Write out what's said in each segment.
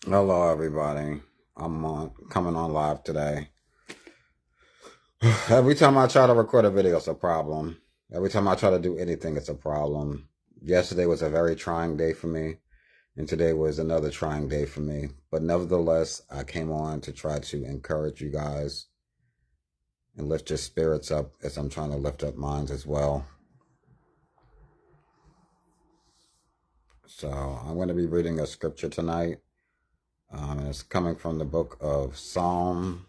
Hello, everybody. Coming on live today. Every time I try to record a video, it's a problem. Every time I try to do anything, it's a problem. Yesterday was a very trying day for me, and today was another trying day for me. But nevertheless, I came on to try to encourage you guys and lift your spirits up as I'm trying to lift up mine as well. So I'm going to be reading a scripture tonight. And it's coming from the book of Psalm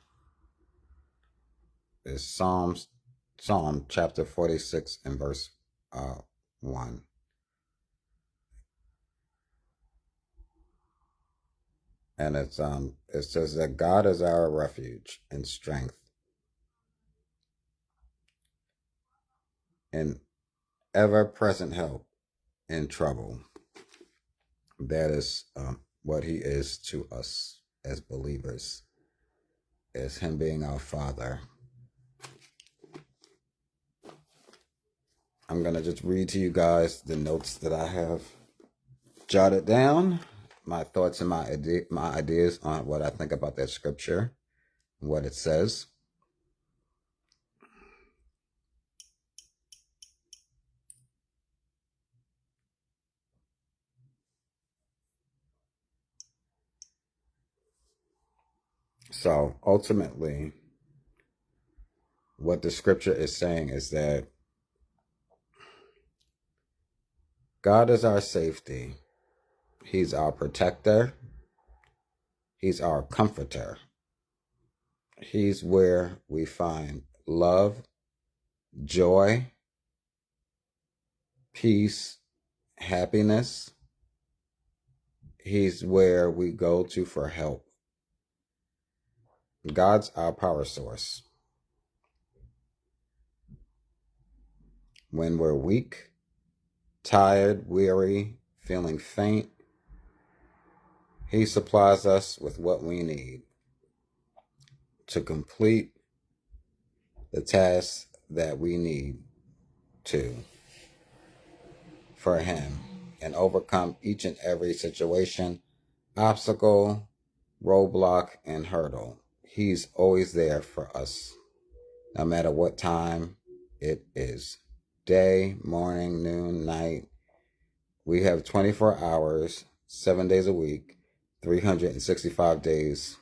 chapter 46 and verse 1. And it says that God is our refuge and strength and ever-present help in trouble. That is what he is to us as believers, as him being our Father. I'm going to just read to you guys the notes that I have jotted down, my thoughts and my ideas on what I think about that scripture, what it says. So ultimately, what the scripture is saying is that God is our safety. He's our protector. He's our comforter. He's where we find love, joy, peace, happiness. He's where we go to for help. God's our power source. When we're weak, tired, weary, feeling faint, he supplies us with what we need to complete the tasks that we need to for him and overcome each and every situation, obstacle, roadblock, and hurdle. He's always there for us, no matter what time it is. Day, morning, noon, night. We have 24 hours, 7 days a week, 365 days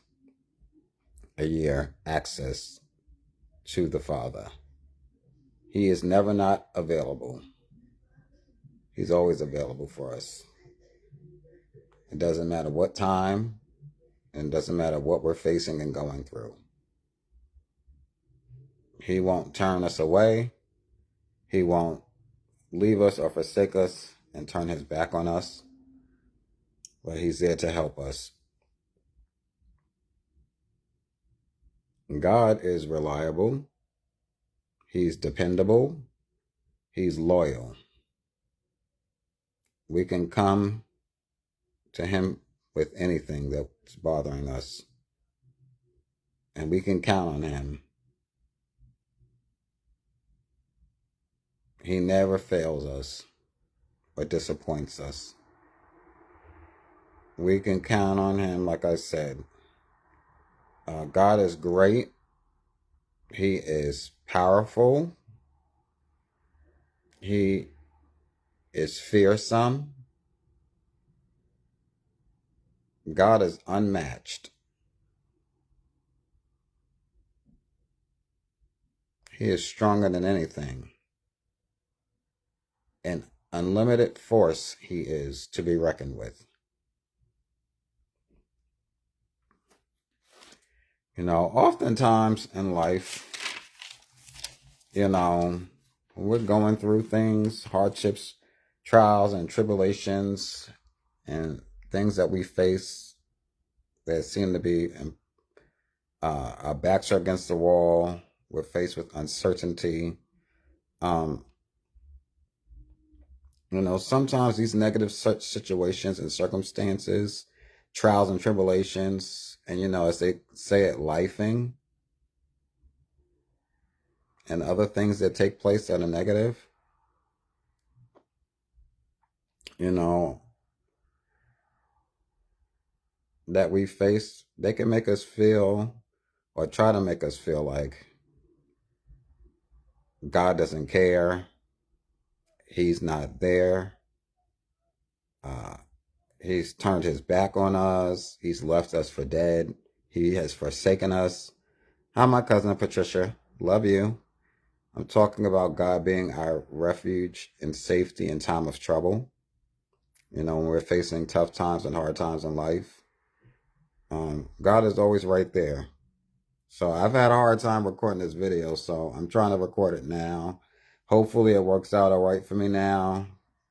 a year access to the Father. He is never not available. He's always available for us. It doesn't matter what time, and it doesn't matter what we're facing and going through. He won't turn us away. He won't leave us or forsake us and turn his back on us. But he's there to help us. God is reliable. He's dependable. He's loyal. We can come to him with anything that's bothering us. And we can count on him. He never fails us or disappoints us. We can count on him, like I said. God is great. He is powerful. He is fearsome. God is unmatched. He is stronger than anything. An unlimited force he is to be reckoned with. Oftentimes in life, when we're going through things, hardships, trials, and tribulations, and things that we face that seem to be our backs are against the wall. We're faced with uncertainty. Sometimes these negative situations and circumstances, trials and tribulations, and as they say it, lifing, and other things that take place that are negative, you know, that we face, they can make us feel or try to make us feel like God doesn't care. He's not there. Uh, he's turned his back on us. He's left us for dead. He has forsaken us. Hi, my cousin Patricia. Love you. I'm talking about God being our refuge and safety in time of trouble. When we're facing tough times and hard times in life, God is always right there. So I've had a hard time recording this video, so I'm trying to record it now. Hopefully it works out all right for me now,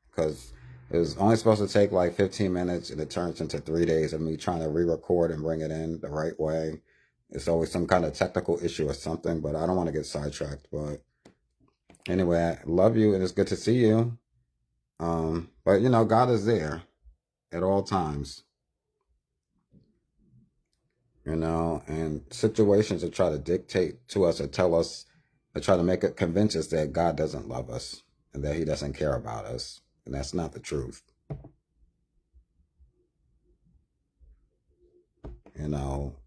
because it was only supposed to take like 15 minutes, and it turns into 3 days of me trying to re-record and bring it in the right way. It's always some kind of technical issue or something, but I don't want to get sidetracked. But anyway, I love you, and it's good to see you. But God is there at all times. And situations that try to dictate to us or tell us or try to make it convince us that God doesn't love us and that he doesn't care about us. And that's not the truth.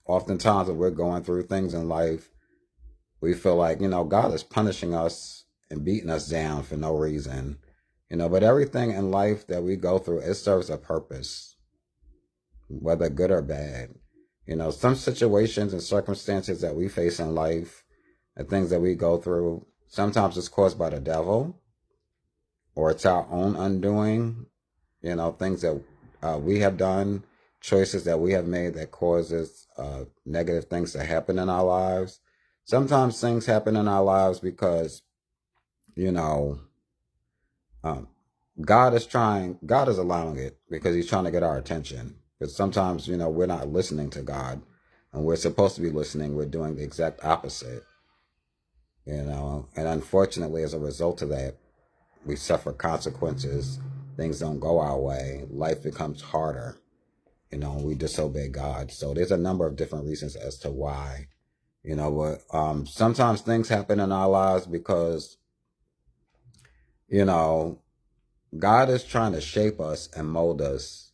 Oftentimes when we're going through things in life, we feel like, God is punishing us and beating us down for no reason. But everything in life that we go through, it serves a purpose, whether good or bad. Some situations and circumstances that we face in life and things that we go through, sometimes it's caused by the devil or it's our own undoing, things that we have done, choices that we have made that causes negative things to happen in our lives. Sometimes things happen in our lives because, um, God is allowing it because he's trying to get our attention. But sometimes, we're not listening to God, and we're supposed to be listening. We're doing the exact opposite, and unfortunately, as a result of that, we suffer consequences. Things don't go our way. Life becomes harder, we disobey God. So there's a number of different reasons as to why, but sometimes things happen in our lives because, God is trying to shape us and mold us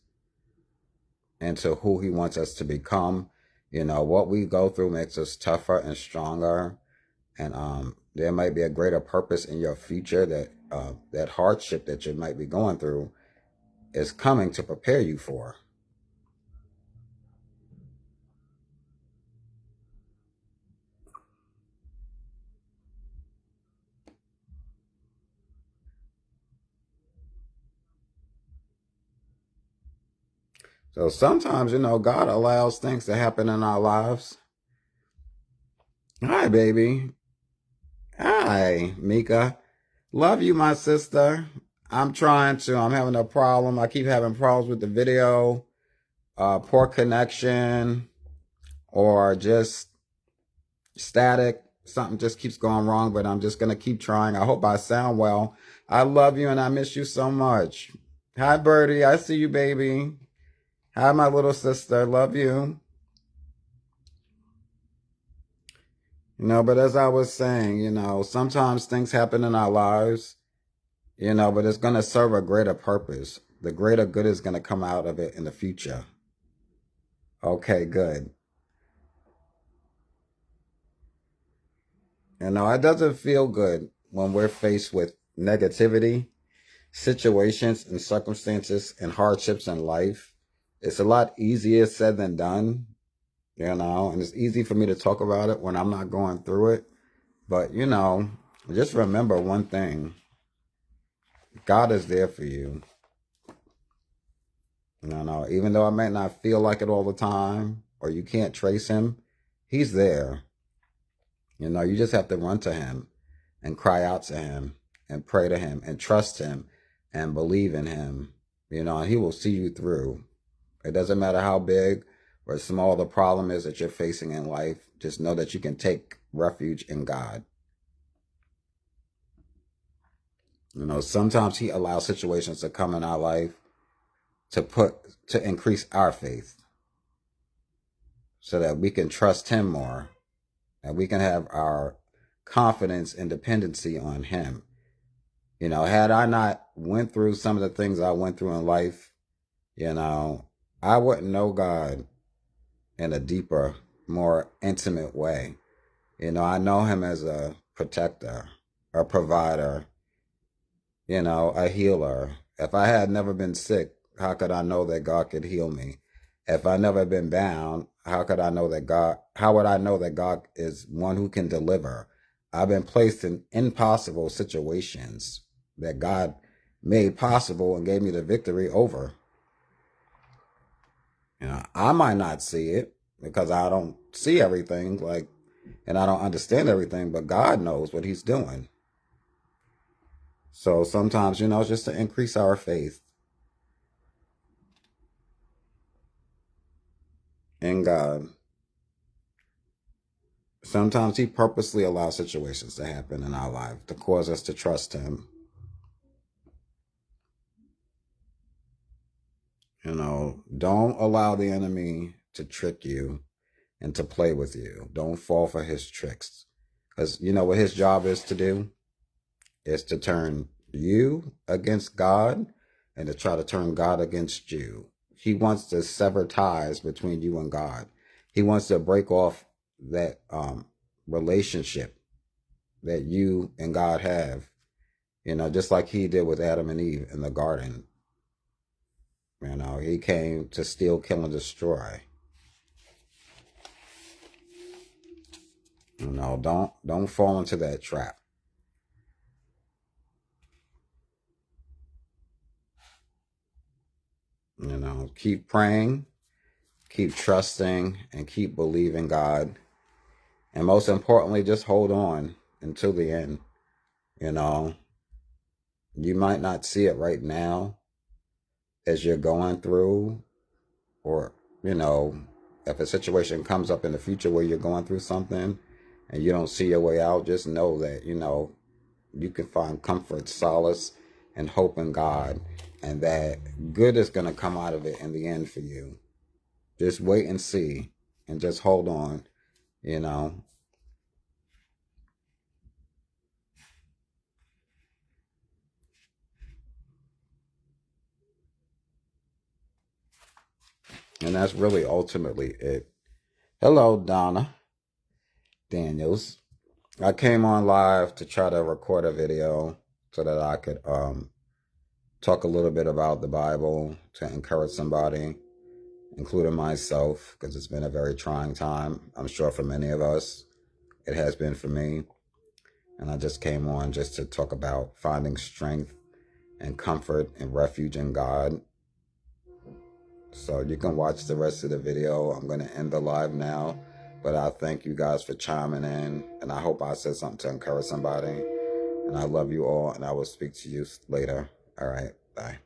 into who he wants us to become. What we go through makes us tougher and stronger. And there might be a greater purpose in your future that hardship that you might be going through is coming to prepare you for. So sometimes, God allows things to happen in our lives. Hi, baby. Hi, Mika. Love you, my sister. I'm having a problem. I keep having problems with the video, poor connection, or just static. Something just keeps going wrong, but I'm just going to keep trying. I hope I sound well. I love you and I miss you so much. Hi, Birdie. I see you, baby. Hi, my little sister. Love you. But as I was saying, sometimes things happen in our lives, but it's going to serve a greater purpose. The greater good is going to come out of it in the future. Okay, good. It doesn't feel good when we're faced with negativity, situations and circumstances and hardships in life. It's a lot easier said than done, and it's easy for me to talk about it when I'm not going through it. But, just remember one thing. God is there for you. Even though I might not feel like it all the time or you can't trace him, he's there. You just have to run to him and cry out to him and pray to him and trust him and believe in him, and he will see you through. It doesn't matter how big or small the problem is that you're facing in life. Just know that you can take refuge in God. Sometimes he allows situations to come in our life to increase our faith so that we can trust him more and we can have our confidence and dependency on him. Had I not went through some of the things I went through in life, I wouldn't know God. in a deeper, more intimate way. I know him as a protector, a provider, a healer. If I had never been sick, how could I know that God could heal me? If I never been bound, how would I know that God is one who can deliver? I've been placed in impossible situations that God made possible and gave me the victory over. I might not see it because I don't see everything, and I don't understand everything, but God knows what he's doing. So sometimes, it's just to increase our faith in God. Sometimes he purposely allows situations to happen in our life to cause us to trust him. Don't allow the enemy to trick you and to play with you. Don't fall for his tricks. Because you know what his job is to do? Is to turn you against God and to try to turn God against you. He wants to sever ties between you and God. He wants to break off that relationship that you and God have, just like he did with Adam and Eve in the garden. He came to steal, kill, and destroy. Don't fall into that trap. Keep praying, keep trusting, and keep believing God. And most importantly, just hold on until the end. You might not see it right now as you're going through, or, if a situation comes up in the future where you're going through something and you don't see your way out, just know that, you can find comfort, solace, and hope in God, and that good is going to come out of it in the end for you. Just wait and see, and just hold on, And that's really ultimately it. Hello, Donna Daniels. I came on live to try to record a video so that I could talk a little bit about the Bible to encourage somebody, including myself, because it's been a very trying time. I'm sure for many of us, it has been for me. And I just came on just to talk about finding strength and comfort and refuge in God. So you can watch the rest of the video. I'm going to end the live now. But I thank you guys for chiming in. And I hope I said something to encourage somebody. And I love you all. And I will speak to you later. All right. Bye.